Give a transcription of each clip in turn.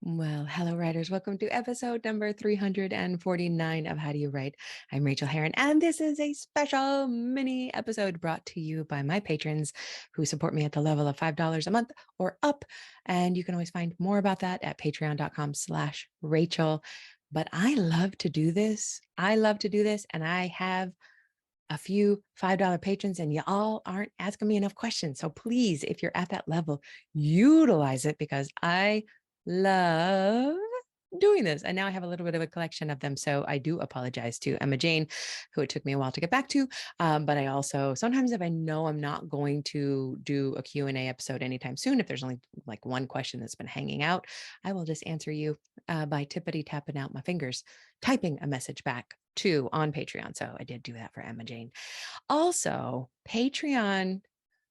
Well, hello, writers. Welcome to episode number 349 of How Do You Write? I'm Rachael Herron, and this is a special mini episode brought to you by my patrons who support me at the level of $5 a month or up. And you can always find more about that at patreon.com/Rachel. But I love to do this. And I have a few $5 patrons, and y'all aren't asking me enough questions. So please, if you're at that level, utilize it because I love doing this. And now I have a little bit of a collection of them. So I do apologize to Emma Jane, who it took me a while to get back to. But I also, sometimes if I know I'm not going to do a Q&A episode anytime soon, if there's only like one question that's been hanging out, I will just answer you by tippity tapping out my fingers, typing a message back to on Patreon. So I did do that for Emma Jane. Also, Patreon,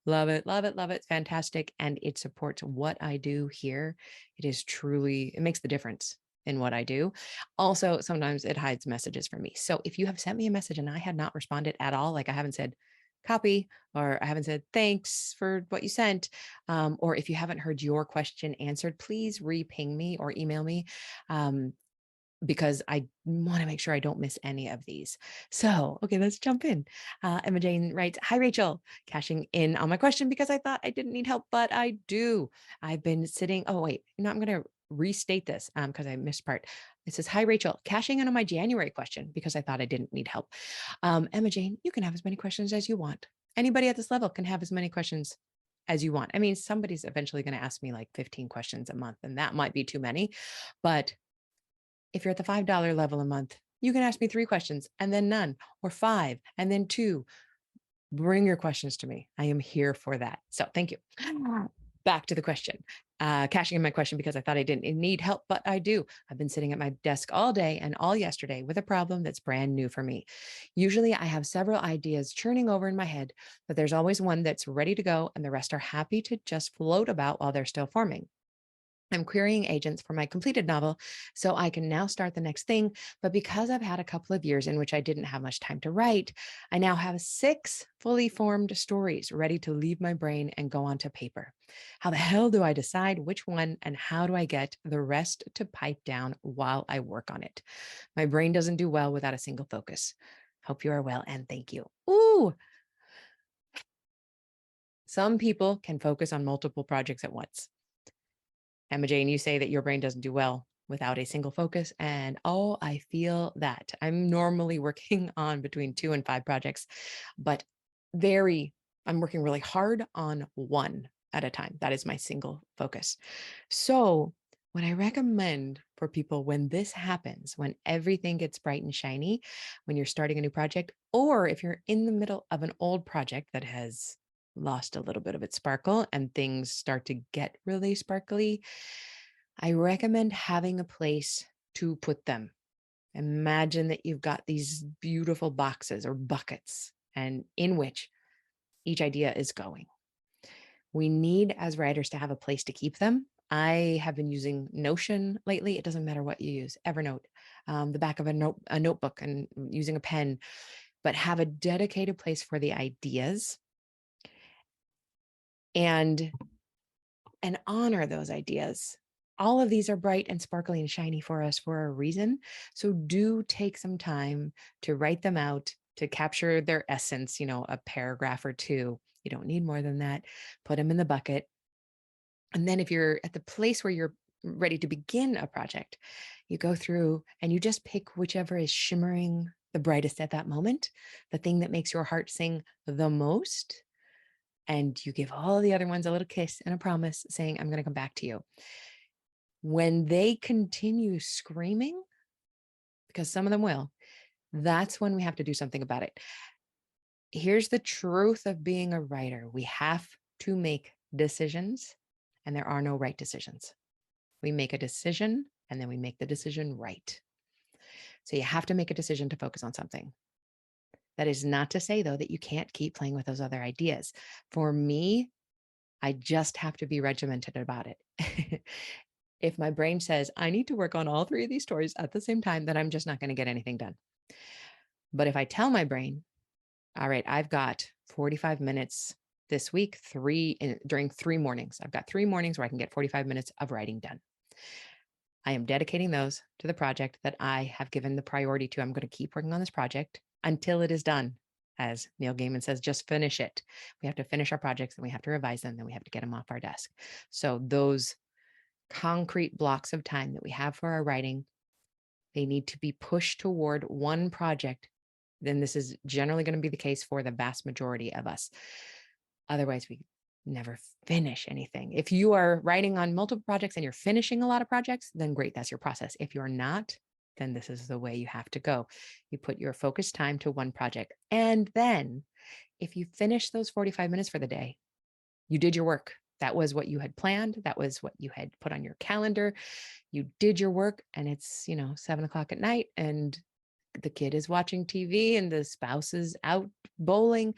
love it, love it, love it. Fantastic. And it supports what I do here. It is truly, it makes the difference in what I do. Also, sometimes it hides messages from me. So if you have sent me a message and I had not responded at all, like I haven't said copy, or I haven't said thanks for what you sent, or if you haven't heard your question answered, please re-ping me or email me. Because I want to make sure I don't miss any of these. So, okay, let's jump in. Emma Jane writes, "Hi, Rachel, cashing in on my question because I thought I didn't need help, but I do. I've been sitting, oh, wait, I'm going to restate this because I missed part. It says, hi, Rachel, cashing in on my January question because I thought I didn't need help. Emma Jane, you can have as many questions as you want. Anybody at this level can have as many questions as you want. I mean, somebody's eventually going to ask me like 15 questions a month, and that might be too many, but if you're at the $5 level a month, you can ask me 3 questions and then none, or 5 and then 2. Bring your questions to me. I am here for that. So thank you. Back to the question. Cashing in my question because I thought I didn't need help, but I do. I've been sitting at my desk all day and all yesterday with a problem that's brand new for me. Usually I have several ideas churning over in my head, but there's always one that's ready to go and the rest are happy to just float about while they're still forming. I'm querying agents for my completed novel, so I can now start the next thing. But because I've had a couple of years in which I didn't have much time to write, I now have 6 fully formed stories ready to leave my brain and go onto paper. How the hell do I decide which one and how do I get the rest to pipe down while I work on it? My brain doesn't do well without a single focus. Hope you are well and thank you. Ooh, some people can focus on multiple projects at once. Emma Jane, you say that your brain doesn't do well without a single focus. And oh, I feel that. I'm normally working on between 2 and 5 projects, but I'm working really hard on one at a time. That is my single focus. So what I recommend for people when this happens, when everything gets bright and shiny, when you're starting a new project, or if you're in the middle of an old project that has lost a little bit of its sparkle and things start to get really sparkly, I recommend having a place to put them. Imagine that you've got these beautiful boxes or buckets and in which each idea is going. We need as writers to have a place to keep them. I have been using Notion lately. It doesn't matter what you use, Evernote, the back of a notebook and using a pen, but have a dedicated place for the ideas and honor those ideas. All of these are bright and sparkly and shiny for us for a reason. So do take some time to write them out, to capture their essence, a paragraph or 2. You don't need more than that. Put them in the bucket. And then if you're at the place where you're ready to begin a project, you go through and you just pick whichever is shimmering the brightest at that moment, the thing that makes your heart sing the most. And you give all the other ones a little kiss and a promise saying, I'm going to come back to you. When they continue screaming, because some of them will, that's when we have to do something about it. Here's the truth of being a writer. We have to make decisions, and there are no right decisions. We make a decision, and then we make the decision right. So you have to make a decision to focus on something. That is not to say, though, that you can't keep playing with those other ideas. For me, I just have to be regimented about it. If my brain says, I need to work on all 3 of these stories at the same time, then I'm just not going to get anything done. But if I tell my brain, all right, I've got 45 minutes this week, during 3 mornings. I've got 3 mornings where I can get 45 minutes of writing done. I am dedicating those to the project that I have given the priority to. I'm going to keep working on this project until it is done. As Neil Gaiman says, just finish it. We have to finish our projects and we have to revise them, then we have to get them off our desk. So those concrete blocks of time that we have for our writing, they need to be pushed toward one project. Then this is generally going to be the case for the vast majority of us. Otherwise, we never finish anything. If you are writing on multiple projects and you're finishing a lot of projects, then great, that's your process. If you're not, then this is the way you have to go. You put your focused time to one project. And then if you finish those 45 minutes for the day, you did your work. That was what you had planned. That was what you had put on your calendar. You did your work, and it's, 7:00 at night, and the kid is watching TV and the spouse is out bowling,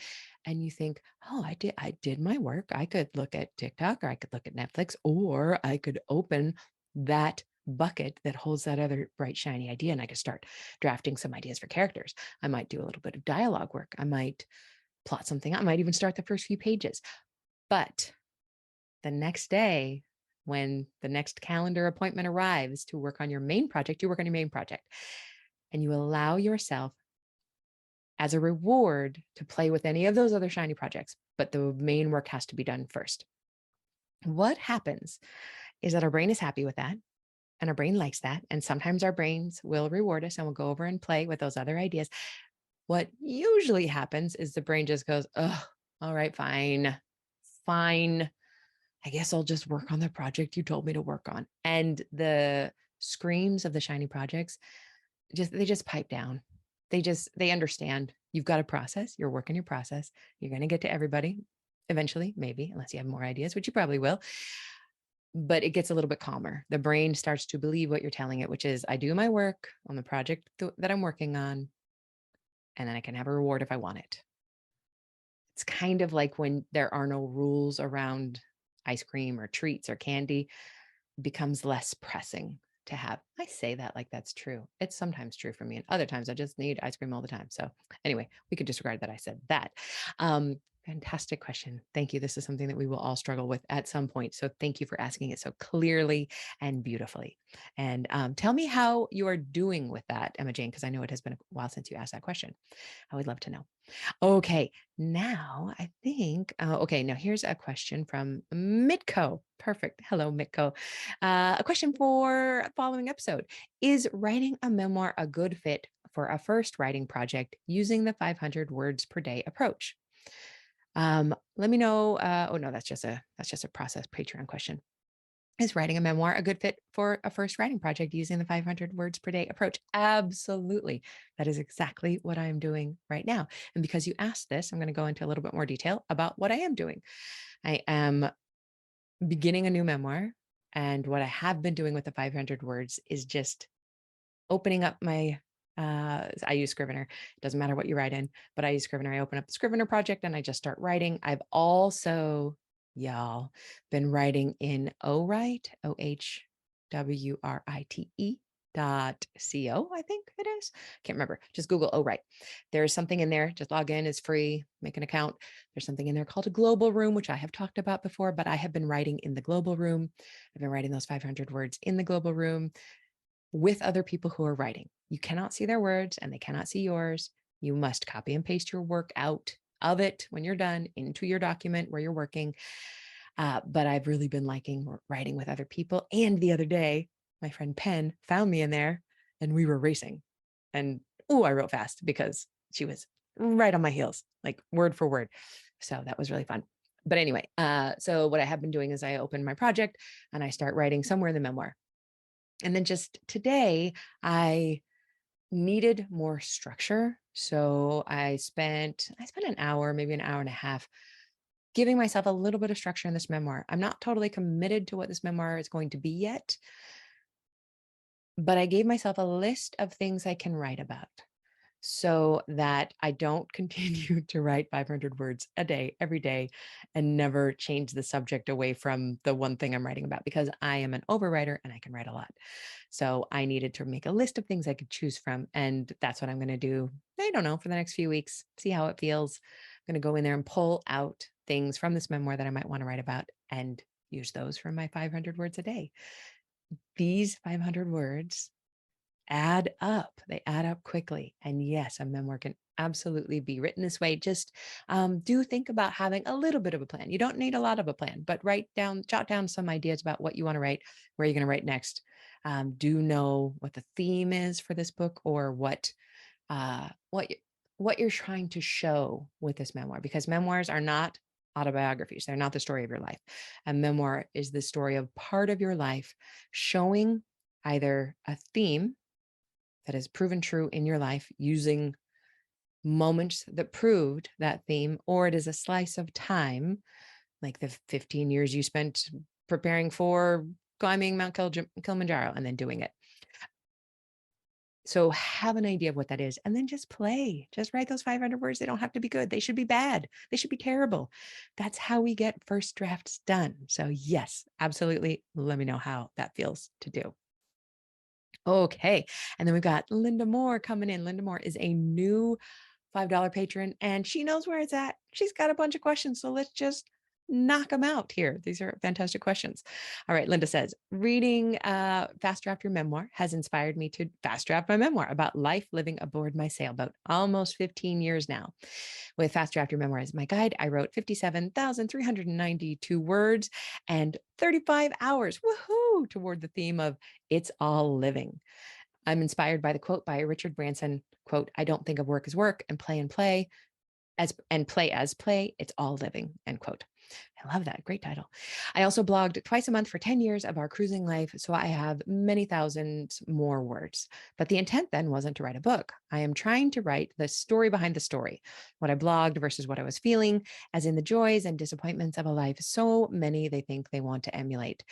and you think, oh, I did my work. I could look at TikTok, or I could look at Netflix, or I could open that bucket that holds that other bright, shiny idea, and I could start drafting some ideas for characters. I might do a little bit of dialogue work. I might plot something out. I might even start the first few pages. But the next day, when the next calendar appointment arrives to work on your main project, you work on your main project, and you allow yourself as a reward to play with any of those other shiny projects, but the main work has to be done first. What happens is that our brain is happy with that, and our brain likes that. And sometimes our brains will reward us and we'll go over and play with those other ideas. What usually happens is the brain just goes, oh, all right, fine. I guess I'll just work on the project you told me to work on. And the screams of the shiny projects, they just pipe down. They understand you've got a process, you're working your process, you're going to get to everybody eventually, maybe, unless you have more ideas, which you probably will. But it gets a little bit calmer. The brain starts to believe what you're telling it, which is, I do my work on the project that I'm working on, and then I can have a reward if I want it. It's kind of like when there are no rules around ice cream or treats or candy, it becomes less pressing to have. I say that like that's true. It's sometimes true for me, and other times I just need ice cream all the time. So anyway, we could disregard that I said that. Fantastic question. Thank you. This is something that we will all struggle with at some point. So thank you for asking it so clearly and beautifully. And tell me how you are doing with that, Emma Jane, because I know it has been a while since you asked that question. I would love to know. Okay, now I think, okay, now here's a question from Mitko. Perfect. Hello, Mitko. A question for a following episode. Is writing a memoir a good fit for a first writing project using the 500 words per day approach? Let me know. Oh no, that's just a process Patreon question. Is writing a memoir a good fit for a first writing project using the 500 words per day approach? Absolutely. That is exactly what I'm doing right now. And because you asked this, I'm going to go into a little bit more detail about what I am doing. I am beginning a new memoir. And what I have been doing with the 500 words is just opening up my, I use Scrivener. It doesn't matter what you write in, but I use Scrivener. I open up the Scrivener project and I just start writing. I've also, y'all, been writing in Owrite, OHWRITE.co, I think it is. Can't remember. Just Google Owrite. There's something in there. Just log in. It's free. Make an account. There's something in there called a global room, which I have talked about before, but I have been writing in the global room. I've been writing those 500 words in the global room with other people who are writing. You cannot see their words and they cannot see yours. You must copy and paste your work out of it when you're done into your document where you're working. But I've really been liking writing with other people. And the other day, my friend Penn found me in there and we were racing. And I wrote fast because she was right on my heels, like word for word. So that was really fun. But anyway, so what I have been doing is I open my project and I start writing somewhere in the memoir. And then just today, I needed more structure. So I spent an hour, maybe an hour and a half, giving myself a little bit of structure in this memoir. I'm not totally committed to what this memoir is going to be yet, but I gave myself a list of things I can write about so that I don't continue to write 500 words a day, every day, and never change the subject away from the one thing I'm writing about, because I am an overwriter and I can write a lot. So I needed to make a list of things I could choose from. And that's what I'm going to do. I don't know, for the next few weeks, see how it feels. I'm going to go in there and pull out things from this memoir that I might want to write about and use those for my 500 words a day. these 500 words add up. They add up quickly. And yes, a memoir can absolutely be written this way. Just do think about having a little bit of a plan. You don't need a lot of a plan, but jot down some ideas about what you want to write, where you're going to write next. Do know what the theme is for this book, or uh, what you, what you're trying to show with this memoir, because memoirs are not autobiographies. They're not the story of your life. A memoir is the story of part of your life, showing either a theme that has proven true in your life using moments that proved that theme, or it is a slice of time, like the 15 years you spent preparing for climbing Mount Kilimanjaro and then doing it. So have an idea of what that is, and then just play. Just write those 500 words. They don't have to be good. They should be bad. They should be terrible. That's how we get first drafts done. So yes, absolutely. Let me know how that feels to do. Okay. And then we've got Linda Moore coming in. Linda Moore is a new $5 patron, and she knows where it's at. She's got a bunch of questions. So let's just knock them out here. These are fantastic questions. All right. Linda says, reading Fast Draft Your Memoir has inspired me to fast draft my memoir about life living aboard my sailboat, almost 15 years now. With Fast Draft Your Memoir as my guide, I wrote 57,392 words and 35 hours, woohoo, toward the theme of It's All Living. I'm inspired by the quote by Richard Branson, quote, I don't think of work as work and play as play. It's all living, end quote. I love that. Great title. I also blogged twice a month for 10 years of our cruising life, so I have many thousands more words. But the intent then wasn't to write a book. I am trying to write the story behind the story, what I blogged versus what I was feeling, as in the joys and disappointments of a life so many they think they want to emulate.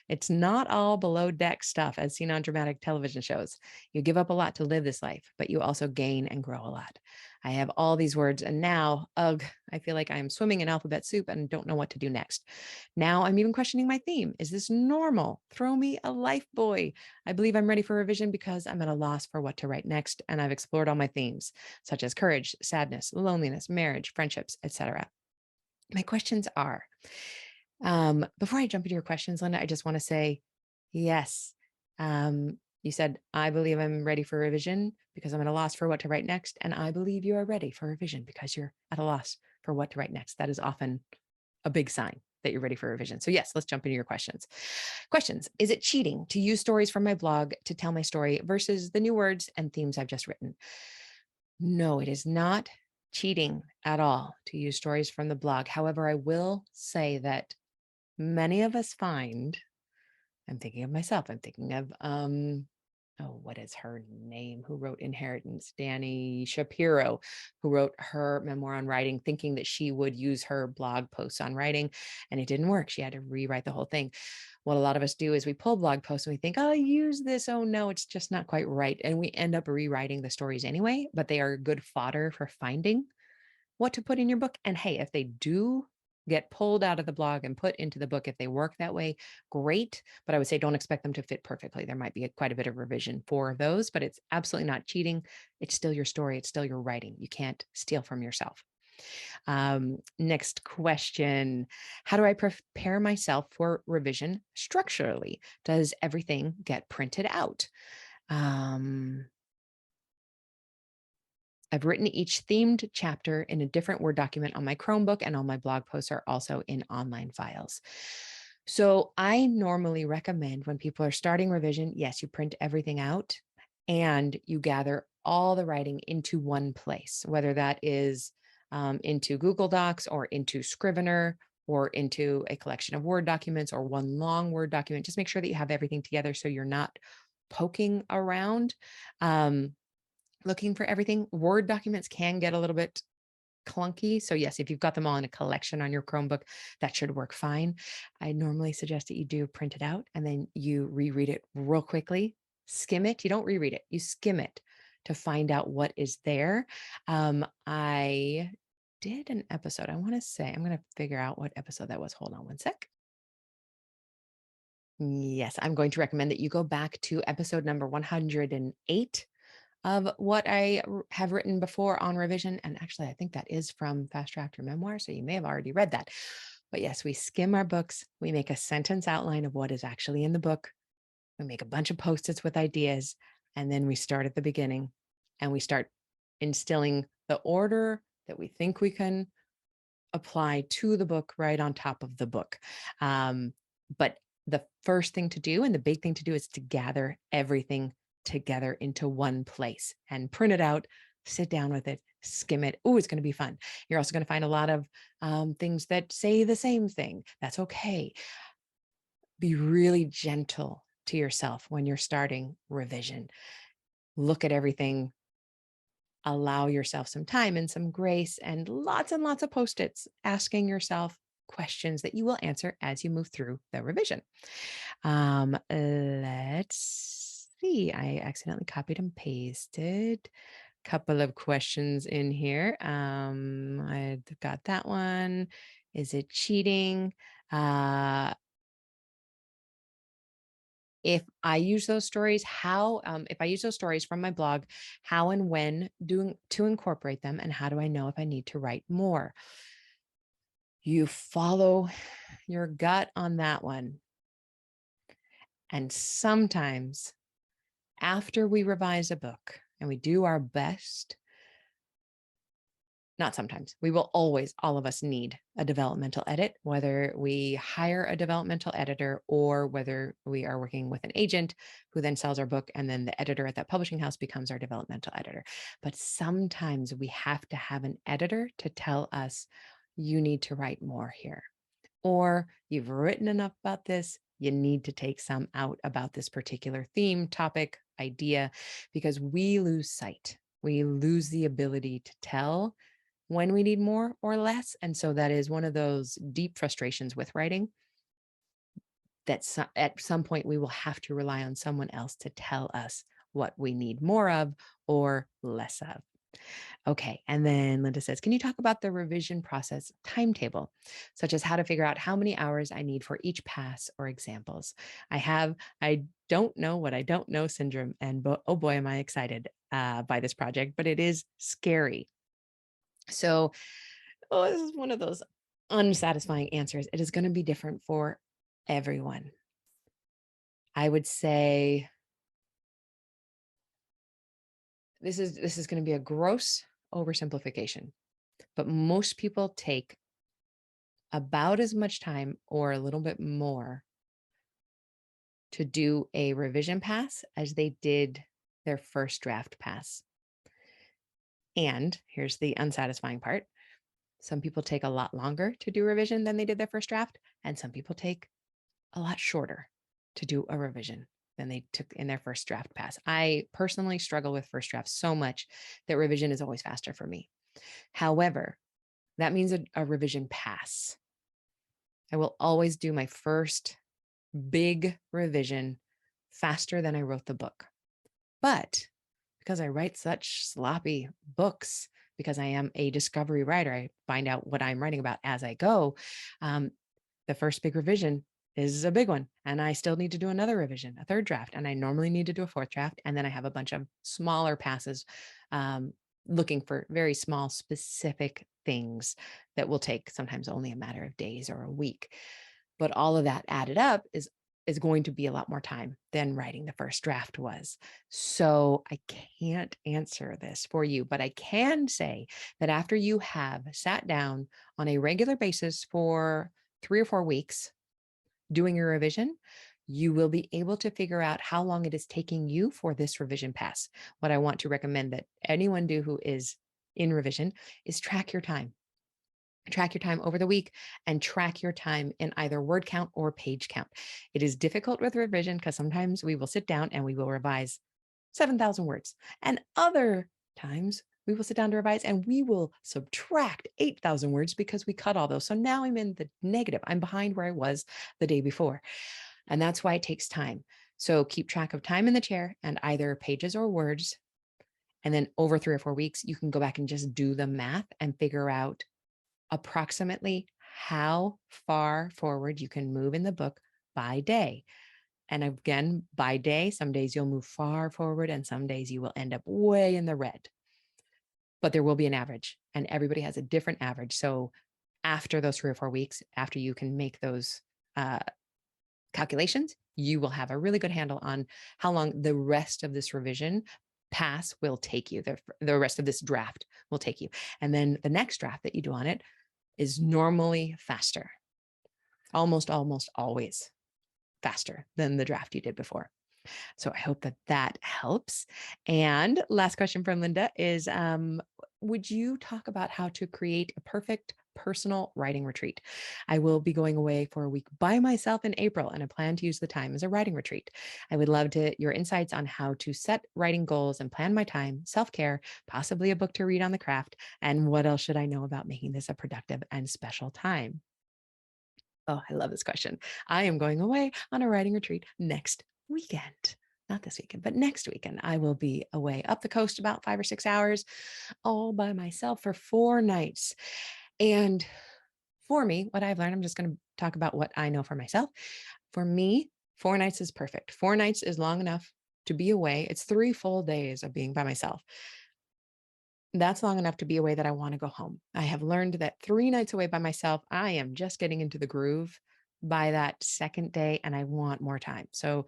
It's not all below deck stuff as seen on dramatic television shows. You give up a lot to live this life, but you also gain and grow a lot. I have all these words, and now, ugh, I feel like I'm swimming in alphabet soup and don't know what to do next. Now I'm even questioning my theme. Is this normal? Throw me a life buoy. I believe I'm ready for revision because I'm at a loss for what to write next, and I've explored all my themes, such as courage, sadness, loneliness, marriage, friendships, etc. My questions are, before I jump into your questions, Linda, I just want to say, yes. You said, I believe I'm ready for revision because I'm at a loss for what to write next. And I believe you are ready for revision because you're at a loss for what to write next. That is often a big sign that you're ready for revision. So yes, let's jump into your questions. Questions. Is it cheating to use stories from my blog to tell my story versus the new words and themes I've just written? No, it is not cheating at all to use stories from the blog. However, I will say that many of us find, I'm thinking of myself, I'm thinking of, what is her name? Who wrote Inheritance? Dani Shapiro, who wrote her memoir on writing, thinking that she would use her blog posts on writing, and it didn't work. She had to rewrite the whole thing. What a lot of us do is we pull blog posts and we think, I'll use this. Oh no, it's just not quite right. And we end up rewriting the stories anyway, but they are good fodder for finding what to put in your book. And hey, if they do get pulled out of the blog and put into the book, if they work that way, great. But I would say don't expect them to fit perfectly. There might be quite a bit of revision for those, but it's absolutely not cheating. It's still your story. It's still your writing. You can't steal from yourself. Next question. How do I prepare myself for revision structurally? Does everything get printed out? I've written each themed chapter in a different Word document on my Chromebook, and all my blog posts are also in online files. So I normally recommend when people are starting revision, yes, you print everything out and you gather all the writing into one place, whether that is into Google Docs or into Scrivener or into a collection of Word documents or one long Word document. Just make sure that you have everything together so you're not poking around. Looking for everything. Word documents can get a little bit clunky. So yes, if you've got them all in a collection on your Chromebook, that should work fine. I normally suggest that you do print it out and then you reread it real quickly, skim it. You don't reread it, you skim it to find out what is there. I did an episode, I want to say, I'm going to figure out what episode that was. Hold on one sec. Yes, I'm going to recommend that you go back to episode number 108 of what I have written before on revision. And actually, I think that is from Fast Draft Your Memoir. So you may have already read that. But yes, we skim our books. We make a sentence outline of what is actually in the book. We make a bunch of Post-its with ideas, and then we start at the beginning and we start instilling the order that we think we can apply to the book right on top of the book. But the first thing to do and the big thing to do is to gather everything together into one place and print it out, sit down with it, skim it. Oh, it's going to be fun. You're also going to find a lot of things that say the same thing. That's okay. Be really gentle to yourself when you're starting revision. Look at everything. Allow yourself some time and some grace and lots of Post-its, asking yourself questions that you will answer as you move through the revision. Let's see. I accidentally copied and pasted a couple of questions in here. I've got that one. Is it cheating? If I use those stories, if I use those stories from my blog, how and when to incorporate them, and how do I know if I need to write more? You follow your gut on that one. And sometimes after we revise a book and we do our best, not sometimes, we will always, all of us need a developmental edit, whether we hire a developmental editor or whether we are working with an agent who then sells our book, and then the editor at that publishing house becomes our developmental editor. But sometimes we have to have an editor to tell us, you need to write more here, or you've written enough about this, you need to take some out about this particular theme, topic, idea, because we lose sight. We lose the ability to tell when we need more or less. And so that is one of those deep frustrations with writing, that at some point we will have to rely on someone else to tell us what we need more of or less of. Okay. And then Linda says, can you talk about the revision process timetable, such as how to figure out how many hours I need for each pass or examples? I don't know what I don't know syndrome. And oh boy, am I excited by this project, but it is scary. So, this is one of those unsatisfying answers. It is going to be different for everyone. I would say this is going to be a gross oversimplification, but most people take about as much time or a little bit more to do a revision pass as they did their first draft pass. And here's the unsatisfying part. Some people take a lot longer to do revision than they did their first draft, and some people take a lot shorter to do a revision than they took in their first draft pass. I personally struggle with first drafts so much that revision is always faster for me. However, that means a revision pass. I will always do my first big revision faster than I wrote the book. But because I write such sloppy books, because I am a discovery writer, I find out what I'm writing about as I go. The first big revision is a big one, and I still need to do another revision, a third draft, and I normally need to do a fourth draft. And then I have a bunch of smaller passes, looking for very small, specific things that will take sometimes only a matter of days or a week. But all of that added up is going to be a lot more time than writing the first draft was. So I can't answer this for you, but I can say that after you have sat down on a regular basis for 3 or 4 weeks doing your revision, you will be able to figure out how long it is taking you for this revision pass. What I want to recommend that anyone do who is in revision is track your time. Track your time over the week and track your time in either word count or page count. It is difficult with revision because sometimes we will sit down and we will revise 7,000 words, and other times we will sit down to revise and we will subtract 8,000 words because we cut all those. So now I'm in the negative. I'm behind where I was the day before. And that's why it takes time. So keep track of time in the chair and either pages or words. And then over 3 or 4 weeks, you can go back and just do the math and figure out approximately how far forward you can move in the book by day. And again, by day, some days you'll move far forward and some days you will end up way in the red. But there will be an average, and everybody has a different average. So after those 3 or 4 weeks, after you can make those calculations, you will have a really good handle on how long the rest of this revision pass will take you. The rest of this draft will take you. And then the next draft that you do on it is normally faster, almost always faster than the draft you did before. So I hope that that helps. And last question from Linda is, would you talk about how to create a perfect personal writing retreat? I will be going away for a week by myself in April, and I plan to use the time as a writing retreat. I would love your insights on how to set writing goals and plan my time, self-care, possibly a book to read on the craft, and what else should I know about making this a productive and special time? Oh, I love this question. I am going away on a writing retreat next weekend. Not this weekend, but next weekend. I will be away up the coast about 5 or 6 hours all by myself for 4 nights. And for me, what I've learned, I'm just going to talk about what I know for myself. For me, 4 nights is perfect. 4 nights is long enough to be away. It's 3 full days of being by myself. That's long enough to be away that I want to go home. I have learned that 3 nights away by myself, I am just getting into the groove by that second day, and I want more time. So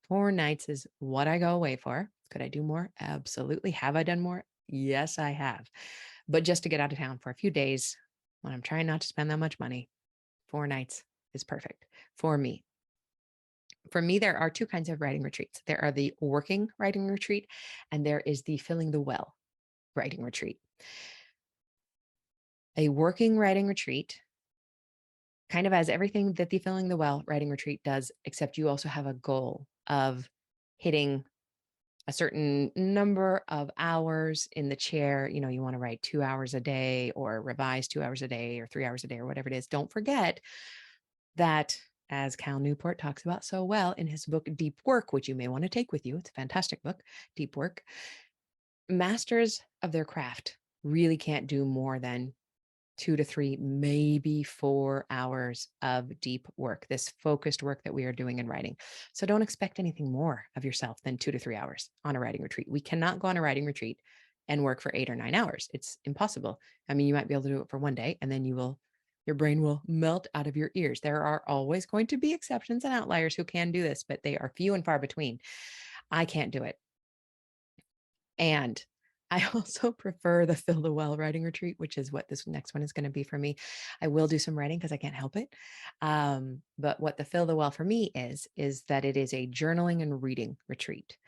4 nights is what I go away for. Could I do more? Absolutely. Have I done more? Yes, I have. But just to get out of town for a few days when I'm trying not to spend that much money, 4 nights is perfect for me. For me, there are 2 kinds of writing retreats. There are the working writing retreat, and there is the filling the well writing retreat. A working writing retreat kind of has everything that the filling the well writing retreat does, except you also have a goal of hitting a certain number of hours in the chair. You know, you want to write 2 hours a day or revise 2 hours a day or 3 hours a day or whatever it is. Don't forget that, as Cal Newport talks about so well in his book, Deep Work, which you may want to take with you. It's a fantastic book, Deep Work. Masters of their craft really can't do more than 2 to 3, maybe 4 hours of deep work, this focused work that we are doing in writing. So don't expect anything more of yourself than 2 to 3 hours on a writing retreat. We cannot go on a writing retreat and work for 8 or 9 hours. It's impossible. I mean, you might be able to do it for one day, and then your brain will melt out of your ears. There are always going to be exceptions and outliers who can do this, but they are few and far between. I can't do it. And I also prefer the Fill the Well writing retreat, which is what this next one is going to be for me. I will do some writing because I can't help it. But what the Fill the Well for me is that it is a journaling and reading retreat.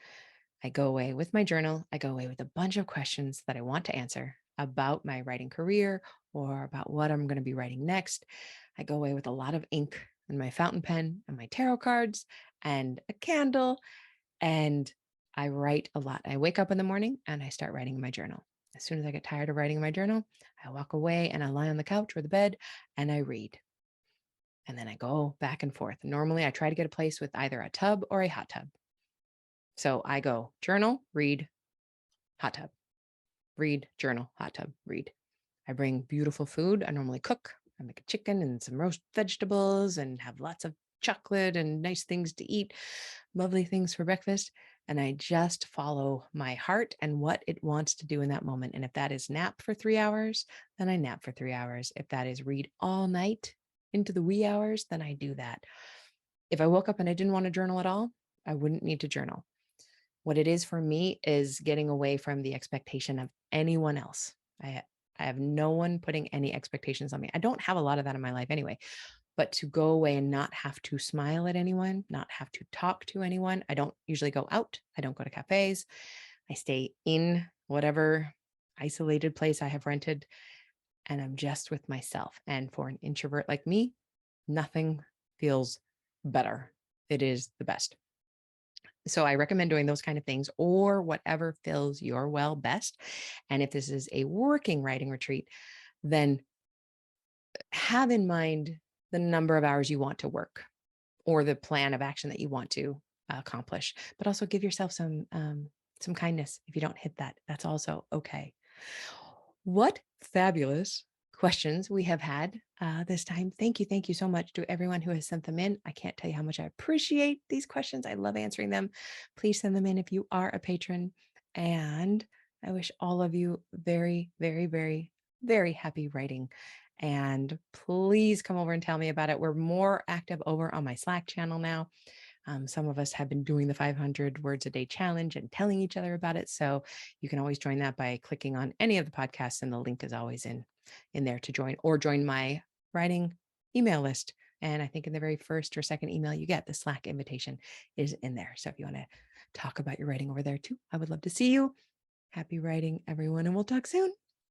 I go away with my journal. I go away with a bunch of questions that I want to answer about my writing career or about what I'm going to be writing next. I go away with a lot of ink and my fountain pen and my tarot cards and a candle, and I write a lot. I wake up in the morning and I start writing in my journal. As soon as I get tired of writing in my journal, I walk away and I lie on the couch or the bed and I read. And then I go back and forth. Normally, I try to get a place with either a tub or a hot tub. So I go journal, read, hot tub, read, journal, hot tub, read. I bring beautiful food. I normally cook. I make a chicken and some roast vegetables and have lots of chocolate and nice things to eat, lovely things for breakfast. And I just follow my heart and what it wants to do in that moment. And if that is nap for 3 hours, then I nap for 3 hours. If that is read all night into the wee hours, then I do that. If I woke up and I didn't want to journal at all, I wouldn't need to journal. What it is for me is getting away from the expectation of anyone else. I have no one putting any expectations on me. I don't have a lot of that in my life anyway, but to go away and not have to smile at anyone, not have to talk to anyone. I don't usually go out. I don't go to cafes. I stay in whatever isolated place I have rented, and I'm just with myself. And for an introvert like me, nothing feels better. It is the best. So I recommend doing those kind of things or whatever fills your well best. And if this is a working writing retreat, then have in mind the number of hours you want to work or the plan of action that you want to accomplish, but also give yourself some kindness. If you don't hit that, that's also okay. What fabulous questions we have had this time. Thank you so much to everyone who has sent them in. I can't tell you how much I appreciate these questions. I love answering them. Please send them in if you are a patron. And I wish all of you very, very, very, very happy writing And please come over and tell me about it. We're more active over on my Slack channel now. Some of us have been doing the 500 words a day challenge and telling each other about it. So you can always join that by clicking on any of the podcasts, and the link is always in there to join, or join my writing email list. And I think in the very first or second email you get, the Slack invitation is in there. So if you want to talk about your writing over there too, I would love to see you. Happy writing, everyone, and we'll talk soon.